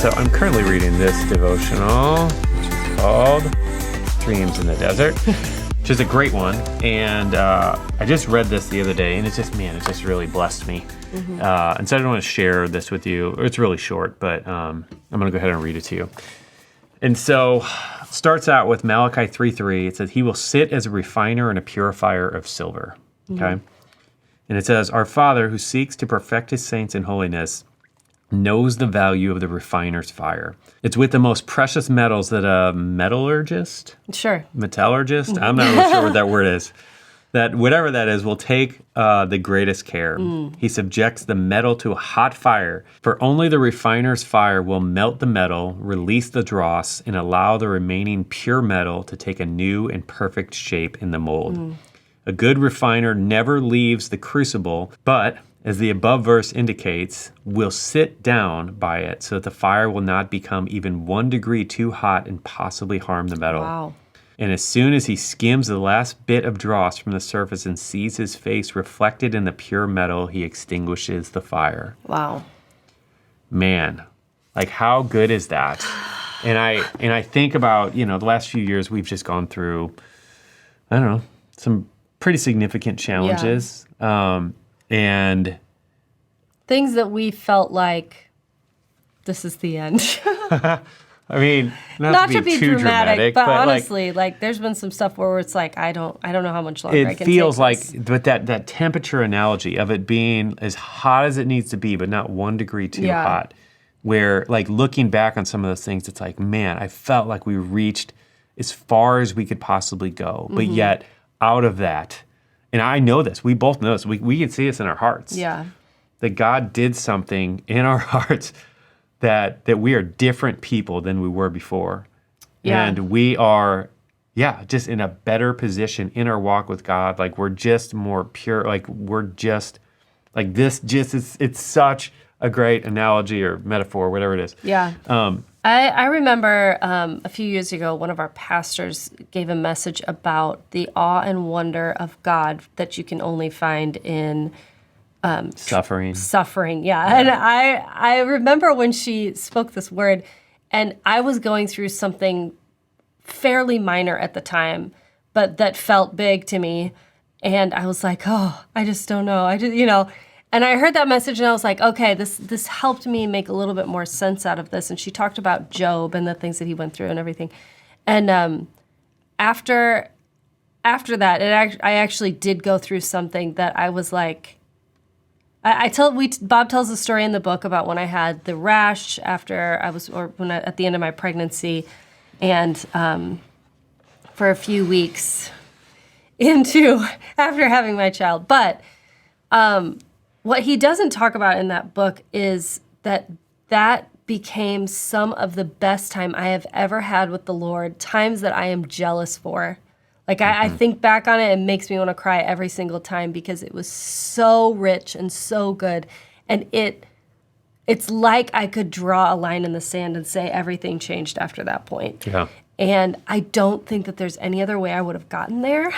So I'm currently reading this devotional, which is called Dreams in the Desert, which is a great one. And I just read this the other day, and it just really blessed me. Mm-hmm. And so I don't want to share this with you. It's really short, but I'm going to go ahead and read it to you. And so it starts out with Malachi 3:3. It says, he will sit as a refiner and a purifier of silver. Okay? Mm-hmm. And it says, our Father who seeks to perfect his saints in holiness knows the value of the refiner's fire. It's with the most precious metals that a metallurgist? Metallurgist? I'm not really sure what that word is. That whatever that is will take the greatest care. He subjects the metal to a hot fire, for only the refiner's fire will melt the metal, release the dross, and allow the remaining pure metal to take a new and perfect shape in the mold. A good refiner never leaves the crucible, but as the above verse indicates, will sit down by it so that the fire will not become even 1 degree too hot and possibly harm the metal. Wow. And as soon as he skims the last bit of dross from the surface and sees his face reflected in the pure metal, he extinguishes the fire. Wow. Man, like how good is that? And I think about, the last few years we've just gone through, I don't know, some pretty significant challenges. Yeah. And things that we felt like this is the end. I mean, not to be too dramatic, but honestly, like there's been some stuff where it's like I don't know how much longer I can take this. It feels like, but that temperature analogy of it being as hot as it needs to be, but not 1 degree too hot. Where like looking back on some of those things, it's like, man, I felt like we reached as far as we could possibly go, but yet out of that. And I know this. We both know this. We can see this in our hearts. Yeah. That God did something in our hearts that we are different people than we were before. Yeah. And we are, just in a better position in our walk with God. Like we're just more pure. Like we're just, like this just is, it's such a great analogy or metaphor, whatever it is. Yeah. I remember a few years ago, one of our pastors gave a message about the awe and wonder of God that you can only find in suffering. Yeah. And I remember when she spoke this word, and I was going through something fairly minor at the time, but that felt big to me. And I was like, oh, I just don't know. And I heard that message and I was like, okay, this helped me make a little bit more sense out of this. And she talked about Job and the things that he went through and everything. And after that, I actually did go through something that I was like, Bob tells the story in the book about when I had the rash at the end of my pregnancy, and for a few weeks after having my child. But what he doesn't talk about in that book is that became some of the best time I have ever had with the Lord, times that I am jealous for. Like I think back on it, it makes me want to cry every single time because it was so rich and so good. And it's like I could draw a line in the sand and say everything changed after that point. Yeah. And I don't think that there's any other way I would have gotten there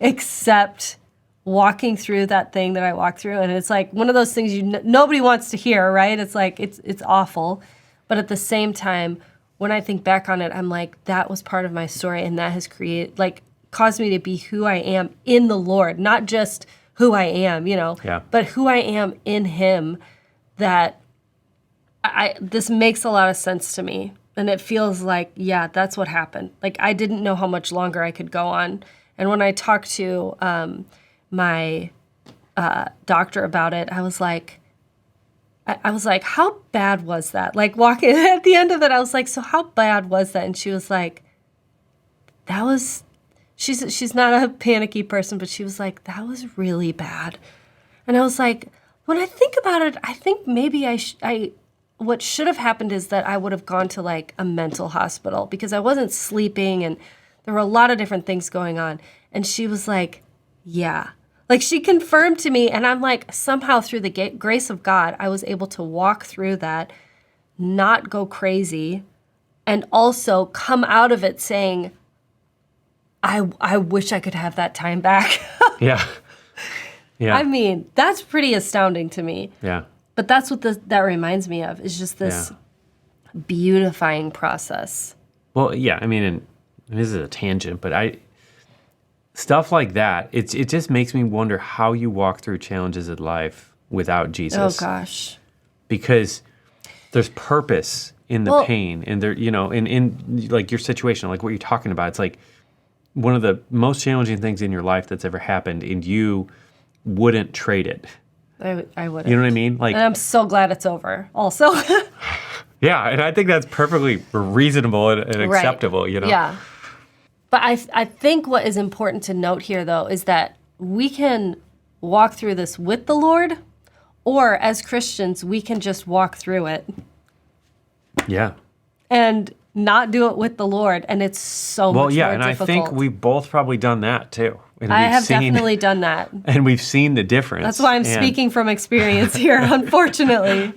except walking through that thing that I walked through. And it's like one of those things nobody wants to hear, right? It's like, it's awful. But at the same time, when I think back on it, I'm like, that was part of my story, and that has caused me to be who I am in the Lord, not just who I am, but who I am in Him. That this makes a lot of sense to me. And it feels like, that's what happened. Like I didn't know how much longer I could go on. And when I talked to my doctor about it, I was like, how bad was that? Like walking at the end of it, I was like, so how bad was that? And she was like, she's not a panicky person, but she was like, that was really bad. And I was like, when I think about it, I think maybe what should have happened is that I would have gone to like a mental hospital because I wasn't sleeping and there were a lot of different things going on. And she was like, yeah. Like she confirmed to me, and I'm like, somehow through the grace of God, I was able to walk through that, not go crazy, and also come out of it saying, I wish I could have that time back. Yeah. I mean, that's pretty astounding to me. Yeah. But that's what that reminds me of, is just this beautifying process. Well, yeah, I mean, and this is a tangent, but stuff like that, it just makes me wonder how you walk through challenges in life without Jesus. Oh gosh. Because there's purpose in the Well- pain, and there, in like your situation, like what you're talking about, it's like one of the most challenging things in your life that's ever happened, and you wouldn't trade it. I wouldn't. You know what I mean? Like, And I'm so glad it's over also. yeah, and I think that's perfectly reasonable and Right. acceptable, Yeah. But I think what is important to note here, though, is that we can walk through this with the Lord, or as Christians, we can just walk through it Yeah. and not do it with the Lord. And it's so Well, much yeah, more and difficult. I think we've both probably done that too. And I we've have seen, definitely done that. And we've seen the difference. That's why I'm And- speaking from experience here, unfortunately.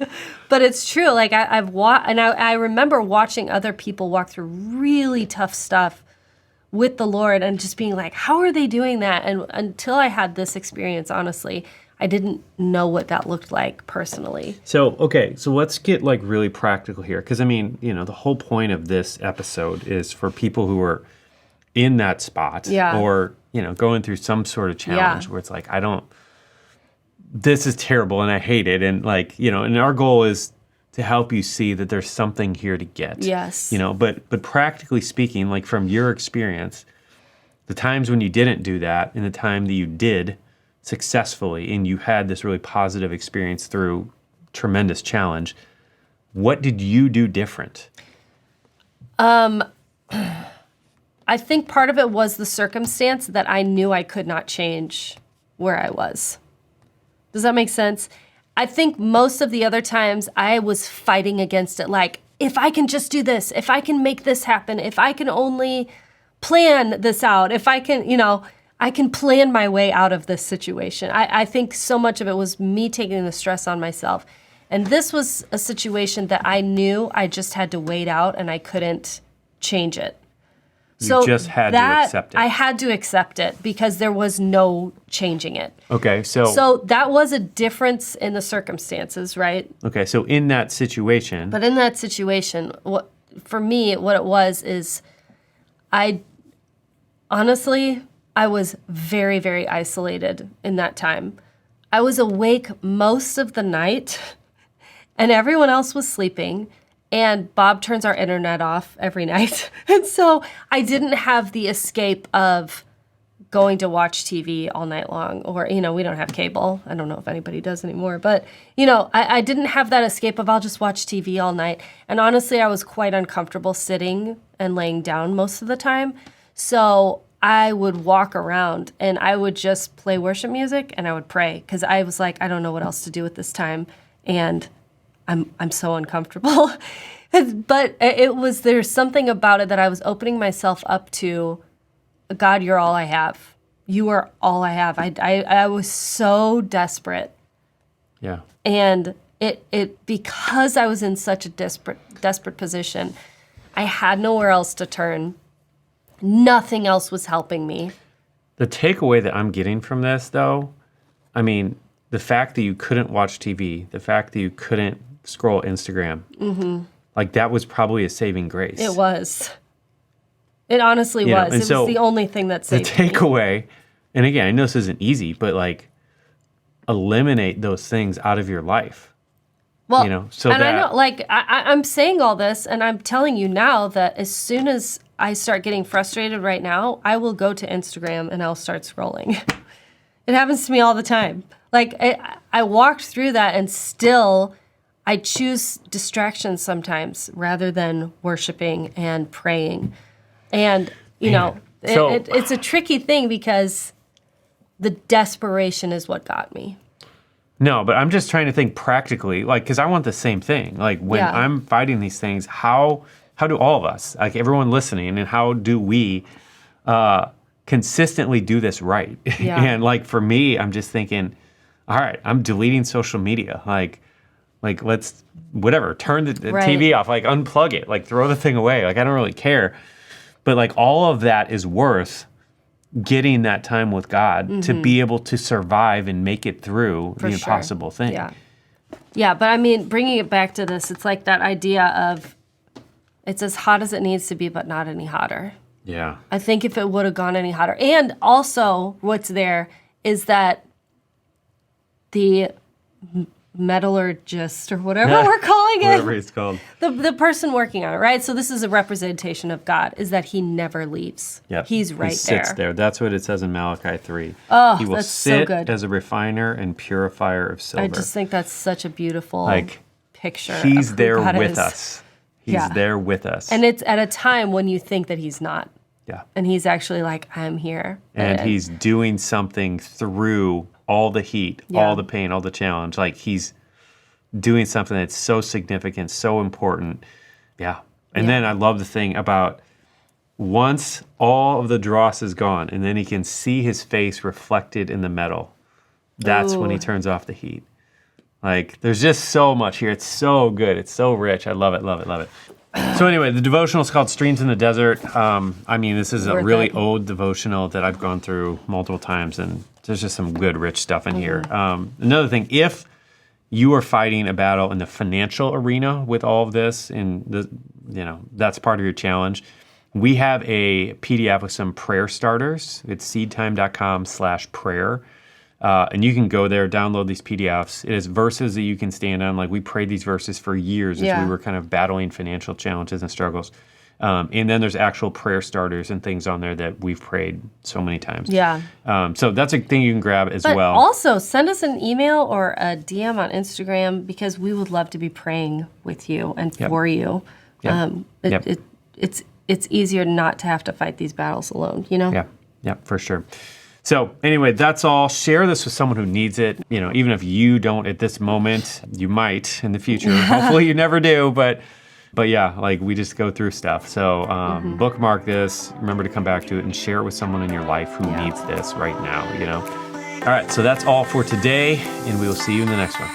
But it's true. Like I've watched, and I remember watching other people walk through really tough stuff with the Lord, and just being like, "How are they doing that?" And until I had this experience, honestly, I didn't know what that looked like personally. So, okay, so let's get like really practical here. Because, I mean, the whole point of this episode is for people who are in that spot Yeah. or, going through some sort of challenge Yeah. where it's like, this is terrible and I hate it. And like, and our goal is to help you see that there's something here to get. Yes. But practically speaking, like from your experience, the times when you didn't do that and the time that you did successfully and you had this really positive experience through tremendous challenge, what did you do different? I think part of it was the circumstance that I knew I could not change where I was. Does that make sense? I think most of the other times I was fighting against it. Like, if I can just do this, if I can make this happen, if I can only plan this out, if I can, I can plan my way out of this situation. I think so much of it was me taking the stress on myself. And this was a situation that I knew I just had to wait out and I couldn't change it. You just had to accept it. I had to accept it because there was no changing it. Okay, So that was a difference in the circumstances, right? okay, so in that situation, But in that situation, what it was is I was very, very isolated in that time. I was awake most of the night and everyone else was sleeping. And Bob turns our internet off every night. And so I didn't have the escape of going to watch TV all night long. Or, we don't have cable. I don't know if anybody does anymore. But, I didn't have that escape of I'll just watch TV all night. And honestly, I was quite uncomfortable sitting and laying down most of the time. So I would walk around and I would just play worship music and I would pray. Because I was like, I don't know what else to do at this time. And I'm so uncomfortable. But there's something about it that I was opening myself up to. God, you're all I have. You are all I have. I was so desperate. yeah. And it because I was in such a desperate position, I had nowhere else to turn. Nothing else was helping me. The takeaway that I'm getting from this, though, I mean, the fact that you couldn't watch TV, the fact that you couldn't scroll Instagram, like that was probably a saving grace. It was. It honestly was. and It so was the only thing that The saved me. takeaway, and again, I know this isn't easy, but like eliminate those things out of your life. Well, so and that I know, like, I'm saying all this, and I'm telling you now that as soon as I start getting frustrated right now, I will go to Instagram and I'll start scrolling. It happens to me all the time. Like, I walked through that, and still I choose distractions sometimes rather than worshiping and praying. And, So- it's a tricky thing because the desperation is what got me. No, but I'm just trying to think practically, like, because I want the same thing. Like, when Yeah. I'm fighting these things, how do all of us, like everyone listening, and how do we consistently do this right? Yeah. And like for me, I'm just thinking, all right, I'm deleting social media. Like let's turn the Right. TV off, like unplug it, like throw the thing away. Like I don't really care. But like all of that is worth getting that time with God to be able to survive and make it through For the sure. impossible thing. Yeah. Yeah, but I mean, bringing it back to this, it's like that idea of It's as hot as it needs to be, but not any hotter. Yeah. I think if it would have gone any hotter. And also, what's there is that the metallurgist or whatever we're calling it. Whatever it's called. The person working on it, right? So this is a representation of God, is that he never leaves. Yep. He's right he sits there. That's what it says in Malachi 3. Oh, he will that's sit so good. as a refiner and purifier of silver. I just think that's such a beautiful picture. He's of who there God with is. us. He's there with us. And it's at a time when you think that he's not. Yeah. And he's actually like, I'm here. And he's doing something through all the heat, all the pain, all the challenge. Like he's doing something that's so significant, so important. Yeah. And then I love the thing about once all of the dross is gone and then he can see his face reflected in the metal, that's when he turns off the heat. Like there's just so much here. It's so good. It's so rich. I love it, love it, love it. So anyway, the devotional is called Streams in the Desert. I mean, this is a really old devotional that I've gone through multiple times, and there's just some good, rich stuff in here. Another thing, if you are fighting a battle in the financial arena with all of this, and that's part of your challenge, we have a PDF with some prayer starters. It's seedtime.com/prayer. And you can go there, download these PDFs. It is verses that you can stand on. Like we prayed these verses for years as we were kind of battling financial challenges and struggles. And then there's actual prayer starters and things on there that we've prayed so many times. Yeah. So that's a thing you can grab as well. Also, send us an email or a DM on Instagram because we would love to be praying with you and for you. It's easier not to have to fight these battles alone, you know? Yeah, for sure. So anyway, that's all. Share this with someone who needs it. Even if you don't at this moment, you might in the future. Hopefully you never do, but yeah, like we just go through stuff. So bookmark this, remember to come back to it and share it with someone in your life who needs this right now, All right, so that's all for today, and we will see you in the next one.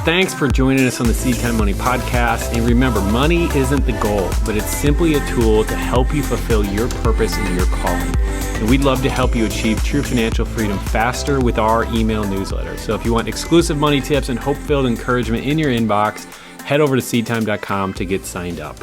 Thanks for joining us on the SeedTime Money podcast. And remember, money isn't the goal, but it's simply a tool to help you fulfill your purpose and your calling. And we'd love to help you achieve true financial freedom faster with our email newsletter. So if you want exclusive money tips and hope-filled encouragement in your inbox, head over to seedtime.com to get signed up.